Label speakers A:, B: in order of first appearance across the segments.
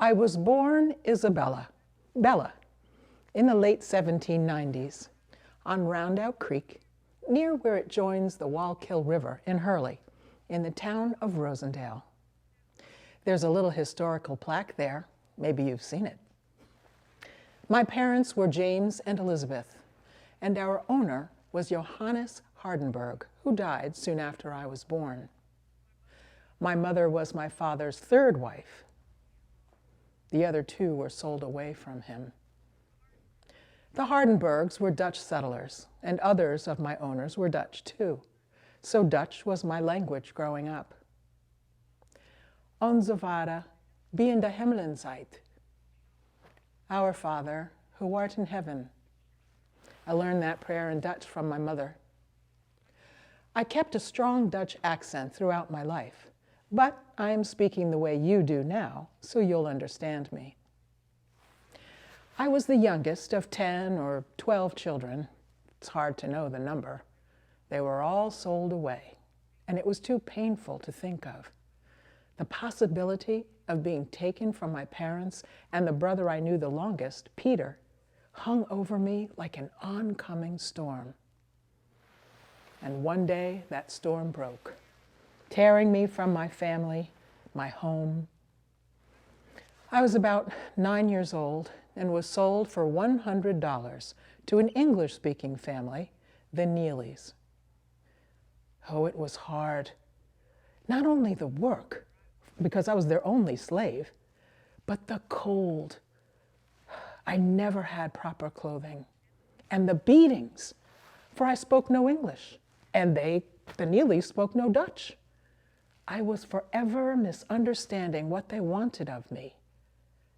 A: I was born Bella, in the late 1790s on Roundout Creek, near where it joins the Wallkill River in Hurley, in the town of Rosendale. There's a little historical plaque there. Maybe you've seen it. My parents were James and Elizabeth, and our owner was Johannes Hardenberg, who died soon after I was born. My mother was my father's third wife. The other two were sold away from him. The Hardenbergs were Dutch settlers, and others of my owners were Dutch too. So Dutch was my language growing up. Onze Vader, wie in de hemelen zijt. Our Father, who art in heaven. I learned that prayer in Dutch from my mother. I kept a strong Dutch accent throughout my life, but I am speaking the way you do now, so you'll understand me. I was the youngest of 10 or 12 children. It's hard to know the number. They were all sold away, and it was too painful to think of. The possibility of being taken from my parents and the brother I knew the longest, Peter, hung over me like an oncoming storm. And one day that storm broke, tearing me from my family, my home. I was about 9 years old and was sold for $100 to an English-speaking family, the Neelys. Oh, it was hard. Not only the work, because I was their only slave, but the cold. I never had proper clothing. And the beatings, for I spoke no English, and the Neelys, spoke no Dutch. I was forever misunderstanding what they wanted of me,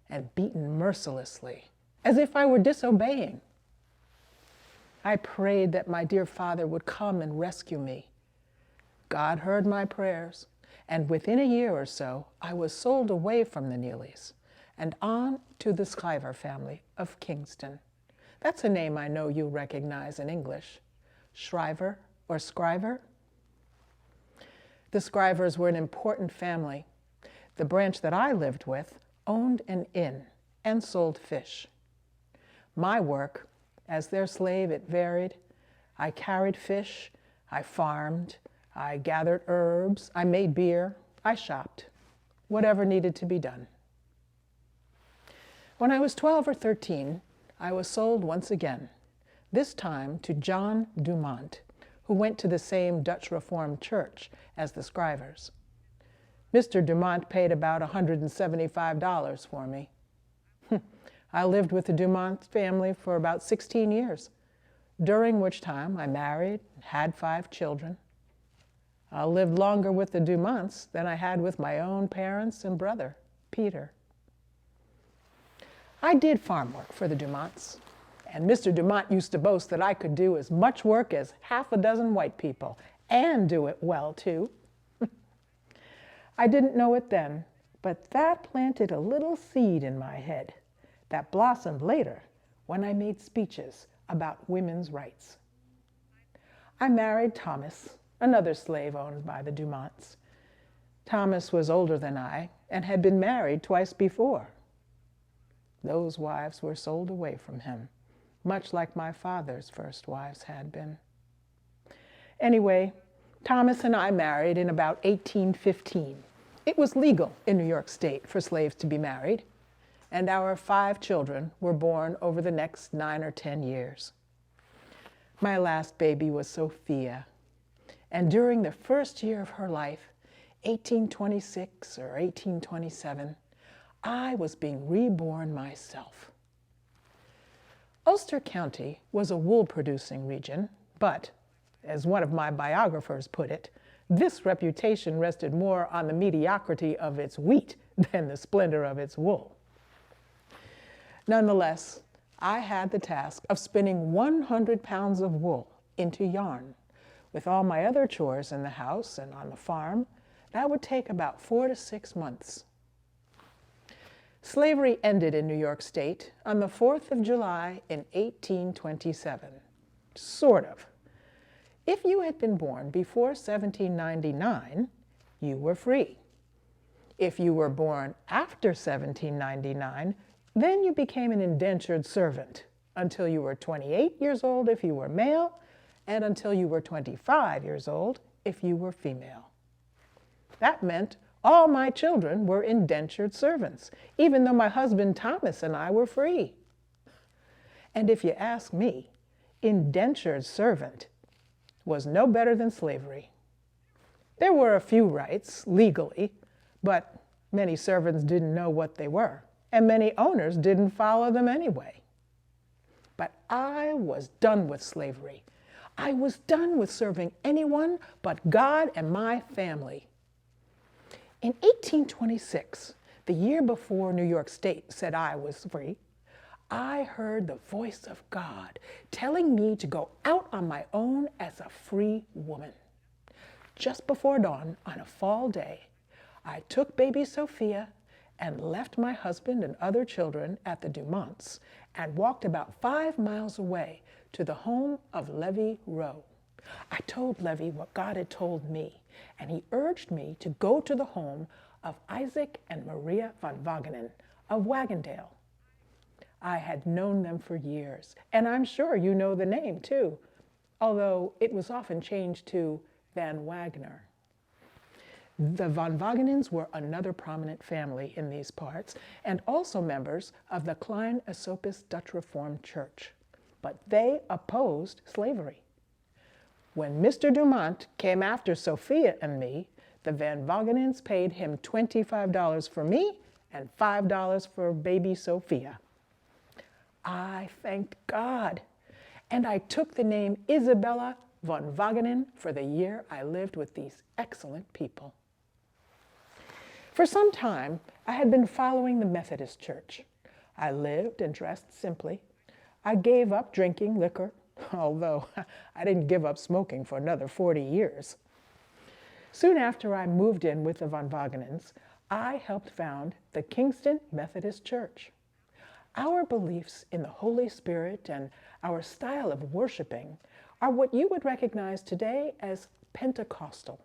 A: and beaten mercilessly, as if I were disobeying. I prayed that my dear father would come and rescue me. God heard my prayers, and within a year or so, I was sold away from the Neelys and on to the Schrijver family of Kingston. That's a name I know you recognize in English. Schrijver or Scriver. The Schrijvers were an important family. The branch that I lived with owned an inn and sold fish. My work, as their slave, it varied. I carried fish, I farmed, I gathered herbs, I made beer, I shopped, whatever needed to be done. When I was 12 or 13, I was sold once again, this time to John Dumont, who went to the same Dutch Reformed church as the Schrijvers. Mr. Dumont paid about $175 for me. I lived with the Dumont family for about 16 years, during which time I married and had 5 children. I lived longer with the Dumonts than I had with my own parents and brother, Peter. I did farm work for the Dumonts, and Mr. Dumont used to boast that I could do as much work as half a dozen white people, and do it well, too. I didn't know it then, but that planted a little seed in my head that blossomed later when I made speeches about women's rights. I married Thomas, another slave owned by the Dumonts. Thomas was older than I and had been married twice before. Those wives were sold away from him, much like my father's first wives had been. Anyway, Thomas and I married in about 1815. It was legal in New York State for slaves to be married, and our 5 children were born over the next 9 or 10 years. My last baby was Sophia, and during the first year of her life, 1826 or 1827, I was being reborn myself. Ulster County was a wool-producing region, but, as one of my biographers put it, this reputation rested more on the mediocrity of its wheat than the splendor of its wool. Nonetheless, I had the task of spinning 100 pounds of wool into yarn. With all my other chores in the house and on the farm, that would take about 4 to 6 months. Slavery ended in New York State on the 4th of July in 1827. Sort of. If you had been born before 1799, you were free. If you were born after 1799, then you became an indentured servant until you were 28 years old if you were male, and until you were 25 years old if you were female. That meant all my children were indentured servants, even though my husband Thomas and I were free. And if you ask me, indentured servant was no better than slavery. There were a few rights legally, but many servants didn't know what they were, and many owners didn't follow them anyway. But I was done with slavery. I was done with serving anyone but God and my family. In 1826, the year before New York State said I was free, I heard the voice of God telling me to go out on my own as a free woman. Just before dawn on a fall day, I took baby Sophia and left my husband and other children at the Dumonts and walked about 5 miles away to the home of Levi Rowe. I told Levi what God had told me, and he urged me to go to the home of Isaac and Maria von Wagenen of Wagondale. I had known them for years, and I'm sure you know the name too, although it was often changed to Van Wagner. The von Wagenens were another prominent family in these parts and also members of the Klein Esopus Dutch Reformed Church, but they opposed slavery. When Mr. Dumont came after Sophia and me, the Van Wagenens paid him $25 for me and $5 for baby Sophia. I thanked God, and I took the name Isabella von Wagenen for the year I lived with these excellent people. For some time, I had been following the Methodist Church. I lived and dressed simply. I gave up drinking liquor, although I didn't give up smoking for another 40 years. Soon after I moved in with the von Wagenens, I helped found the Kingston Methodist Church. Our beliefs in the Holy Spirit and our style of worshiping are what you would recognize today as Pentecostal.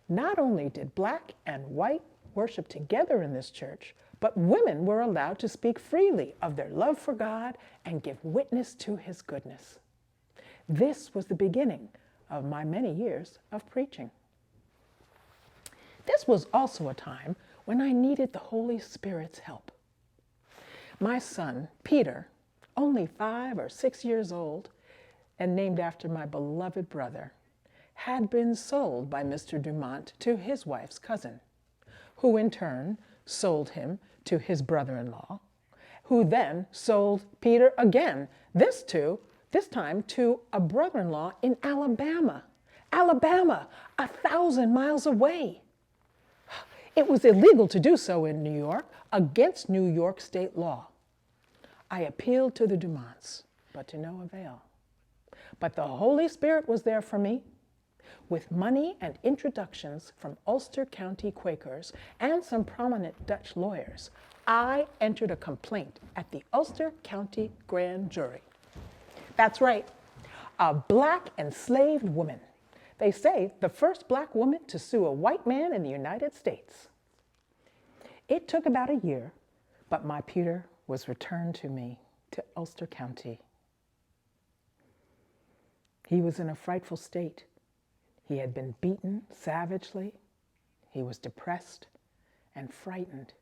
A: Not only did black and white worship together in this church, but women were allowed to speak freely of their love for God and give witness to His goodness. This was the beginning of my many years of preaching. This was also a time when I needed the Holy Spirit's help. My son, Peter, only 5 or 6 years old, and named after my beloved brother, had been sold by Mr. Dumont to his wife's cousin, who in turn sold him to his brother-in-law, who then sold Peter again, this time to a brother-in-law in Alabama. Alabama, 1,000 miles away. It was illegal to do so in New York, against New York state law. I appealed to the Dumonts, but to no avail. But the Holy Spirit was there for me. With money and introductions from Ulster County Quakers and some prominent Dutch lawyers, I entered a complaint at the Ulster County Grand Jury. That's right, a black enslaved woman. They say the first black woman to sue a white man in the United States. It took about a year, but my Peter was returned to me, to Ulster County. He was in a frightful state. He had been beaten savagely. He was depressed and frightened.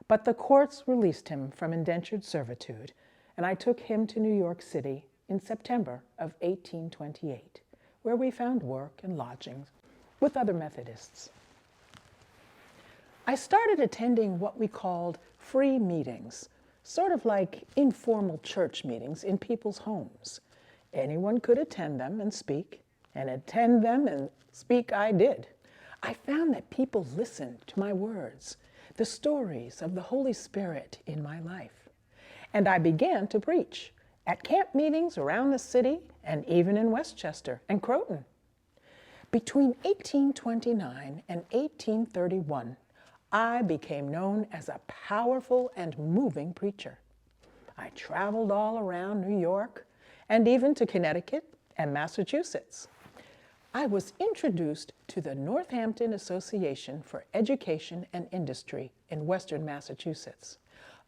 A: But the courts released him from indentured servitude, and I took him to New York City in September of 1828, where we found work and lodgings with other Methodists. I started attending what we called free meetings, sort of like informal church meetings in people's homes. Anyone could attend them and speak, and attend them and speak I did. I found that people listened to my words, the stories of the Holy Spirit in my life. And I began to preach at camp meetings around the city and even in Westchester and Croton. Between 1829 and 1831, I became known as a powerful and moving preacher. I traveled all around New York and even to Connecticut and Massachusetts. I was introduced to the Northampton Association for Education and Industry in Western Massachusetts,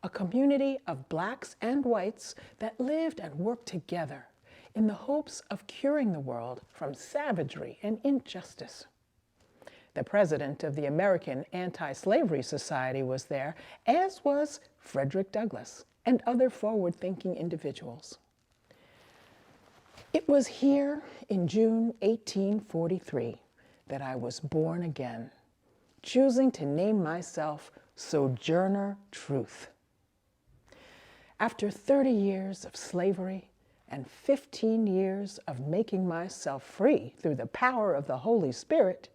A: a community of blacks and whites that lived and worked together in the hopes of curing the world from savagery and injustice. The president of the American Anti-Slavery Society was there, as was Frederick Douglass and other forward-thinking individuals. It was here in June 1843 that I was born again, choosing to name myself Sojourner Truth. After 30 years of slavery and 15 years of making myself free through the power of the Holy Spirit,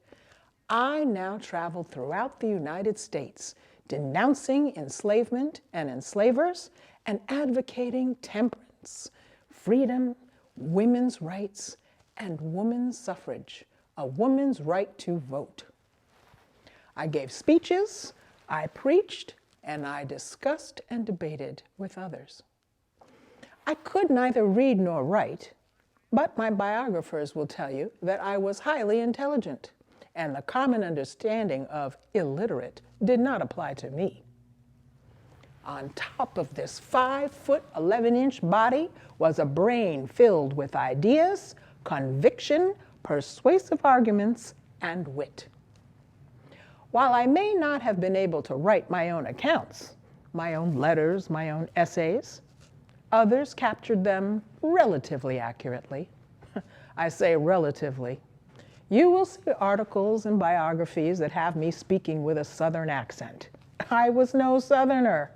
A: I now travel throughout the United States, denouncing enslavement and enslavers and advocating temperance, freedom, women's rights, and women's suffrage, a woman's right to vote. I gave speeches, I preached, and I discussed and debated with others. I could neither read nor write, but my biographers will tell you that I was highly intelligent, and the common understanding of illiterate did not apply to me. On top of this 5-foot, 11-inch body was a brain filled with ideas, conviction, persuasive arguments, and wit. While I may not have been able to write my own accounts, my own letters, my own essays, others captured them relatively accurately. I say relatively. You will see articles and biographies that have me speaking with a Southern accent. I was no Southerner.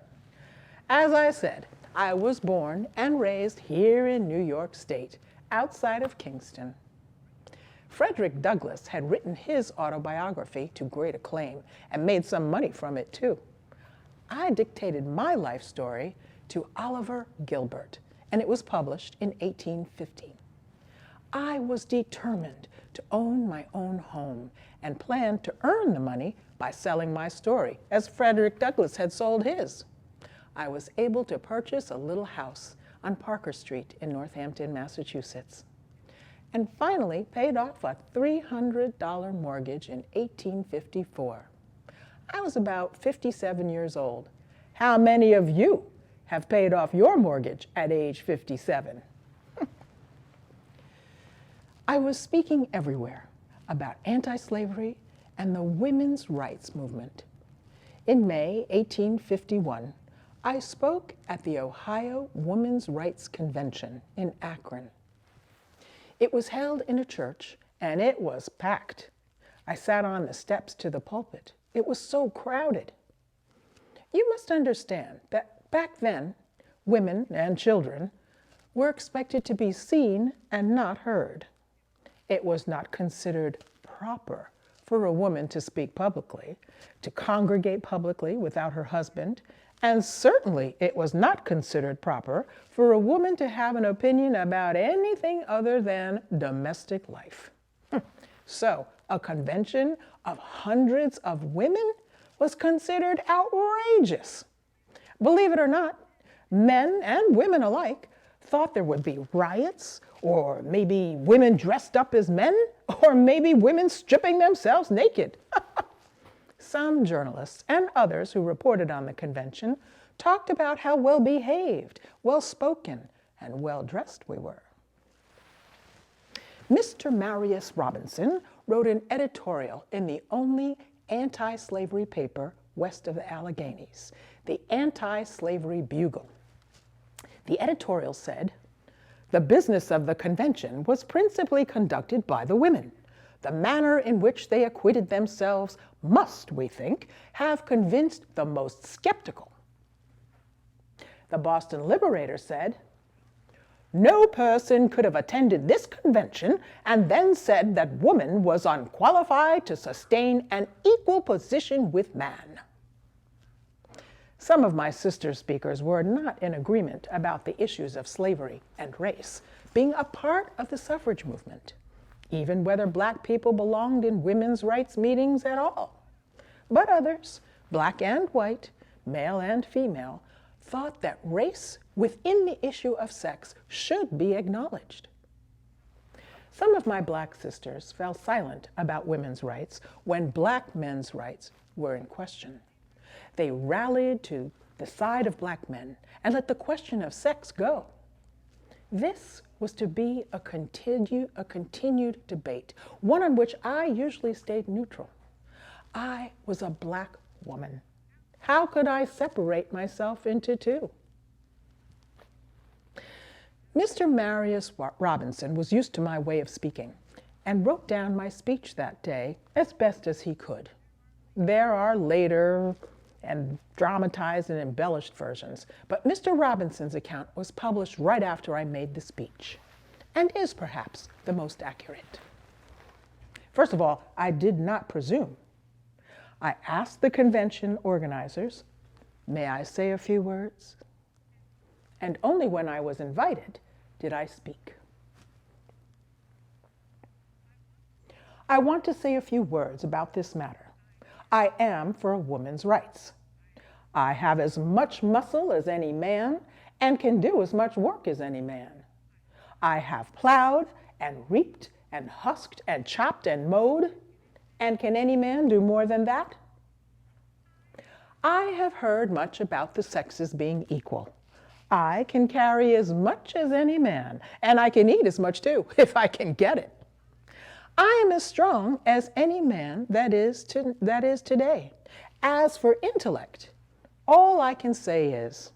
A: As I said, I was born and raised here in New York State, outside of Kingston. Frederick Douglass had written his autobiography to great acclaim and made some money from it too. I dictated my life story to Oliver Gilbert, and it was published in 1815. I was determined to own my own home and planned to earn the money by selling my story, as Frederick Douglass had sold his. I was able to purchase a little house on Parker Street in Northampton, Massachusetts, and finally paid off a $300 mortgage in 1854. I was about 57 years old. How many of you have paid off your mortgage at age 57? I was speaking everywhere about anti-slavery and the women's rights movement. In May 1851, I spoke at the Ohio Women's Rights Convention in Akron. It was held in a church, and it was packed. I sat on the steps to the pulpit. It was so crowded. You must understand that back then, women and children were expected to be seen and not heard. It was not considered proper for a woman to speak publicly, to congregate publicly without her husband, and certainly it was not considered proper for a woman to have an opinion about anything other than domestic life. So a convention of hundreds of women was considered outrageous. Believe it or not, men and women alike thought there would be riots, or maybe women dressed up as men, or maybe women stripping themselves naked. Some journalists and others who reported on the convention talked about how well-behaved, well-spoken, and well-dressed we were. Mr. Marius Robinson wrote an editorial in the only anti-slavery paper west of the Alleghenies, the AntiSlavery Bugle. The editorial said, "The business of the convention was principally conducted by the women. The manner in which they acquitted themselves must, we think, have convinced the most skeptical." The Boston Liberator said, "No person could have attended this convention and then said that woman was unqualified to sustain an equal position with man." Some of my sister speakers were not in agreement about the issues of slavery and race being a part of the suffrage movement, even whether black people belonged in women's rights meetings at all. But others, black and white, male and female, thought that race within the issue of sex should be acknowledged. Some of my black sisters fell silent about women's rights when black men's rights were in question. They rallied to the side of black men and let the question of sex go. This was to be a continued debate, one on which I usually stayed neutral. I was a black woman. How could I separate myself into two? Mr. Marius Robinson was used to my way of speaking and wrote down my speech that day as best as he could. There are later and dramatized and embellished versions, but Mr. Robinson's account was published right after I made the speech and is perhaps the most accurate. First of all, I did not presume. I asked the convention organizers, may I say a few words? And only when I was invited did I speak. I want to say a few words about this matter. I am for a woman's rights. I have as much muscle as any man and can do as much work as any man. I have plowed and reaped and husked and chopped and mowed, and can any man do more than that? I have heard much about the sexes being equal. I can carry as much as any man, and I can eat as much too, if I can get it. I am as strong as any man that is today. As for intellect, all I can say is,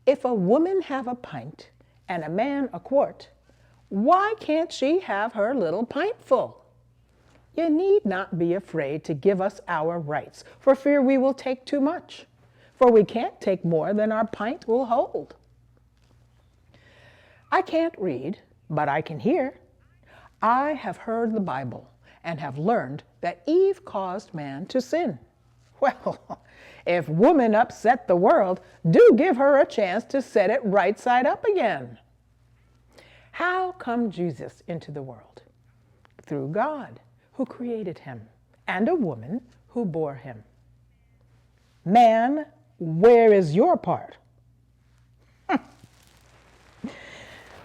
A: if a woman have a pint and a man a quart, why can't she have her little pint full? You need not be afraid to give us our rights, for fear we will take too much, for we can't take more than our pint will hold. I can't read, but I can hear. I have heard the Bible and have learned that Eve caused man to sin. Well, if woman upset the world, do give her a chance to set it right side up again. How come Jesus into the world? Through God, who created him, and a woman who bore him. Man, where is your part?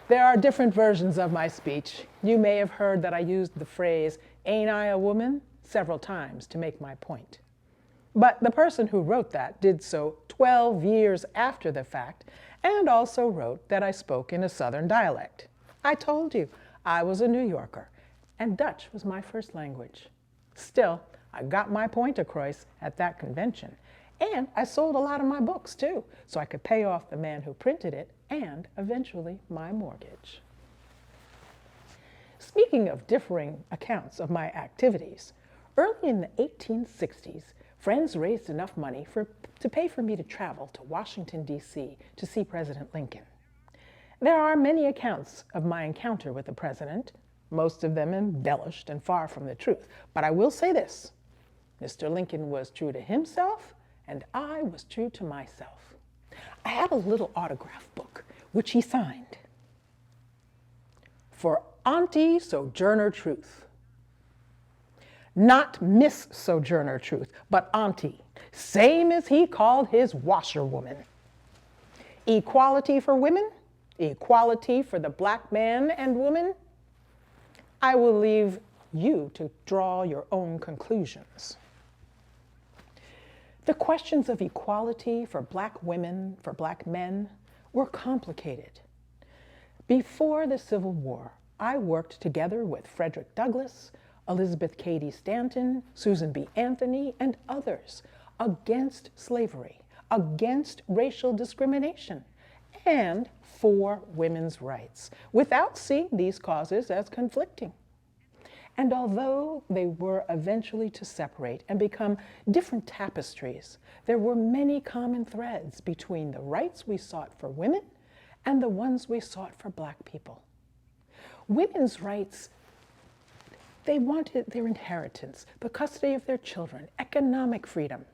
A: There are different versions of my speech. You may have heard that I used the phrase, "Ain't I a woman?" several times to make my point. But the person who wrote that did so 12 years after the fact, and also wrote that I spoke in a Southern dialect. I told you I was a New Yorker, and Dutch was my first language. Still, I got my point across at that convention, and I sold a lot of my books too, so I could pay off the man who printed it and eventually my mortgage. Speaking of differing accounts of my activities, early in the 1860s, friends raised enough money to pay for me to travel to Washington, D.C. to see President Lincoln. There are many accounts of my encounter with the president, most of them embellished and far from the truth, but I will say this: Mr. Lincoln was true to himself, and I was true to myself. I have a little autograph book, which he signed. For Auntie Sojourner Truth. Not Miss Sojourner Truth, but Auntie, same as he called his washerwoman. Equality for women, equality for the black man and woman. I will leave you to draw your own conclusions. The questions of equality for black women, for black men, were complicated. Before the Civil War, I worked together with Frederick Douglass, Elizabeth Cady Stanton, Susan B. Anthony, and others against slavery, against racial discrimination, and for women's rights, without seeing these causes as conflicting. And although they were eventually to separate and become different tapestries, there were many common threads between the rights we sought for women and the ones we sought for black people. Women's rights, they wanted their inheritance, the custody of their children, economic freedom.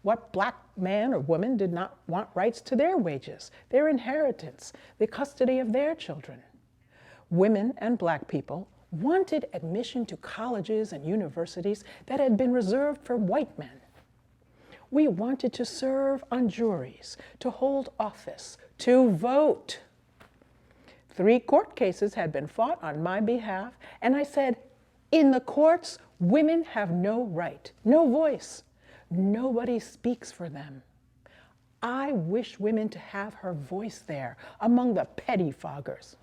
A: What black man or woman did not want rights to their wages, their inheritance, the custody of their children? Women and black people wanted admission to colleges and universities that had been reserved for white men. We wanted to serve on juries, to hold office, to vote. 3 court cases had been fought on my behalf, and I said, in the courts, women have no right, no voice. Nobody speaks for them. I wish women to have her voice there among the pettifoggers.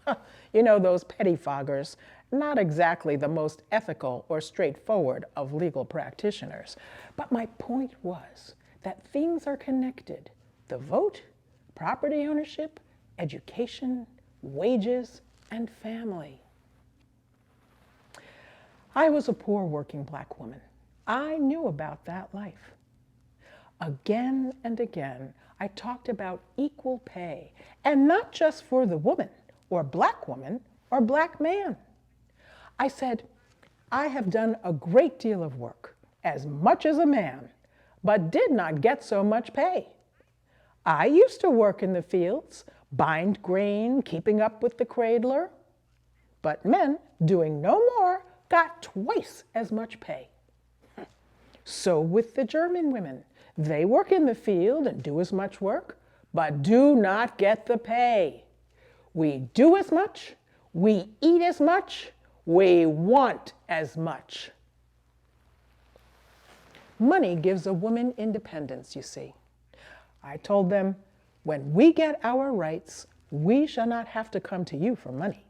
A: You know, those pettifoggers, not exactly the most ethical or straightforward of legal practitioners. But my point was that things are connected. The vote, property ownership, education, wages, and family. I was a poor working Black woman. I knew about that life. Again and again, I talked about equal pay, and not just for the woman, or Black woman, or Black man. I said, I have done a great deal of work, as much as a man, but did not get so much pay. I used to work in the fields, bind grain, keeping up with the cradler, but men, doing no more, got twice as much pay. So with the German women. They work in the field and do as much work, but do not get the pay. We do as much, we eat as much, we want as much. Money gives a woman independence, you see. I told them, when we get our rights, we shall not have to come to you for money,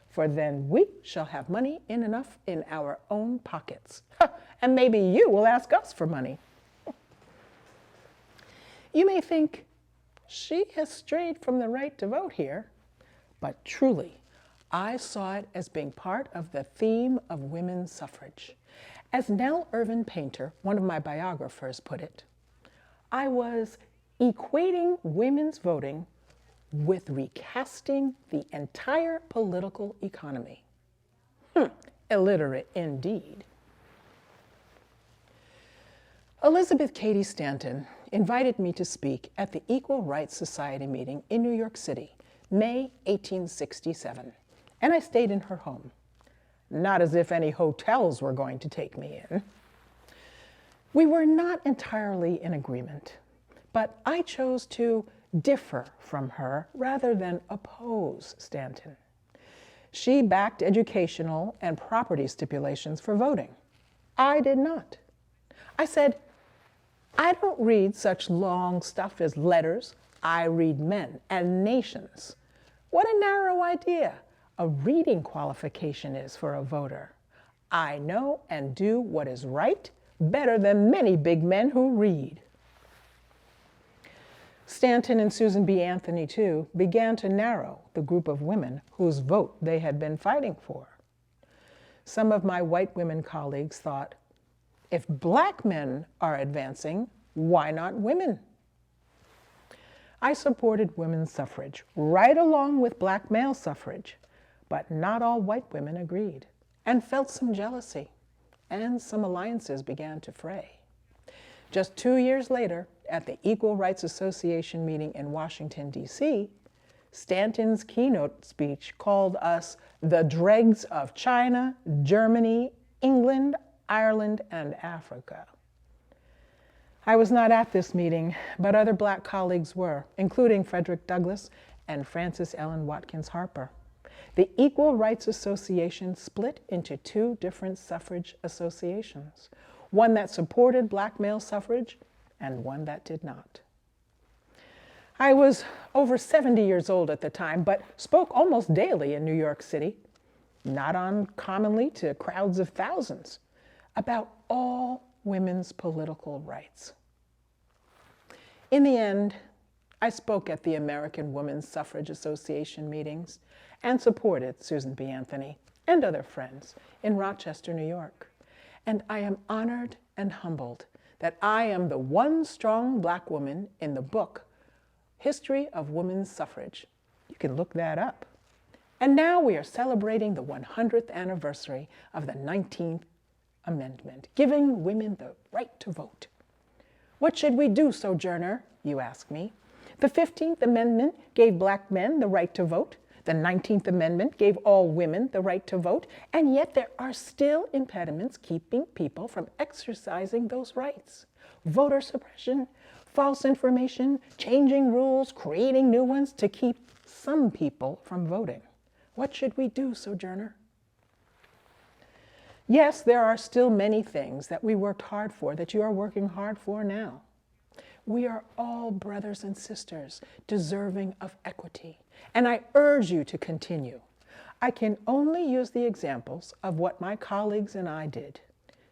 A: for then we shall have money enough in our own pockets. And maybe you will ask us for money. You may think, she has strayed from the right to vote here, but truly, I saw it as being part of the theme of women's suffrage. As Nell Irvin Painter, one of my biographers, put it, I was equating women's voting with recasting the entire political economy. Illiterate indeed. Elizabeth Cady Stanton invited me to speak at the Equal Rights Society meeting in New York City, May 1867, and I stayed in her home. Not as if any hotels were going to take me in. We were not entirely in agreement, but I chose to differ from her rather than oppose Stanton. She backed educational and property stipulations for voting. I did not. I said, I don't read such long stuff as letters. I read men and nations. What a narrow idea a reading qualification is for a voter. I know and do what is right better than many big men who read. Stanton and Susan B. Anthony, too, began to narrow the group of women whose vote they had been fighting for. Some of my white women colleagues thought, if Black men are advancing, why not women? I supported women's suffrage right along with Black male suffrage, but not all white women agreed and felt some jealousy, and some alliances began to fray. Just 2 years later, at the Equal Rights Association meeting in Washington, D.C., Stanton's keynote speech called us the dregs of China, Germany, England, Ireland, and Africa. I was not at this meeting, but other Black colleagues were, including Frederick Douglass and Frances Ellen Watkins Harper. The Equal Rights Association split into 2 different suffrage associations, one that supported Black male suffrage and one that did not. I was over 70 years old at the time, but spoke almost daily in New York City, not uncommonly to crowds of thousands, about all women's political rights. In the end, I spoke at the American Women's Suffrage Association meetings and supported Susan B. Anthony and other friends in Rochester, New York. And I am honored and humbled that I am the one strong Black woman in the book, History of Women's Suffrage. You can look that up. And now we are celebrating the 100th anniversary of the 19th Amendment, giving women the right to vote. What should we do, Sojourner, you ask me? The 15th Amendment gave Black men the right to vote. The 19th Amendment gave all women the right to vote, and yet there are still impediments keeping people from exercising those rights. Voter suppression, false information, changing rules, creating new ones to keep some people from voting. What should we do, Sojourner? Yes, there are still many things that we worked hard for, that you are working hard for now. We are all brothers and sisters deserving of equity, and I urge you to continue. I can only use the examples of what my colleagues and I did.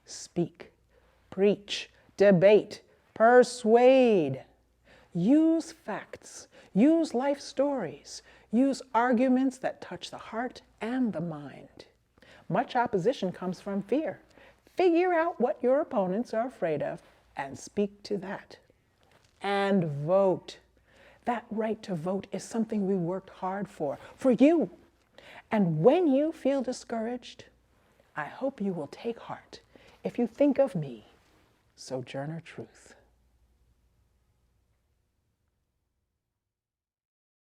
A: Speak, preach, debate, persuade. Use facts, use life stories, use arguments that touch the heart and the mind. Much opposition comes from fear. Figure out what your opponents are afraid of and speak to that. And vote. That right to vote is something we worked hard for you. And when you feel discouraged, I hope you will take heart if you think of me, Sojourner Truth.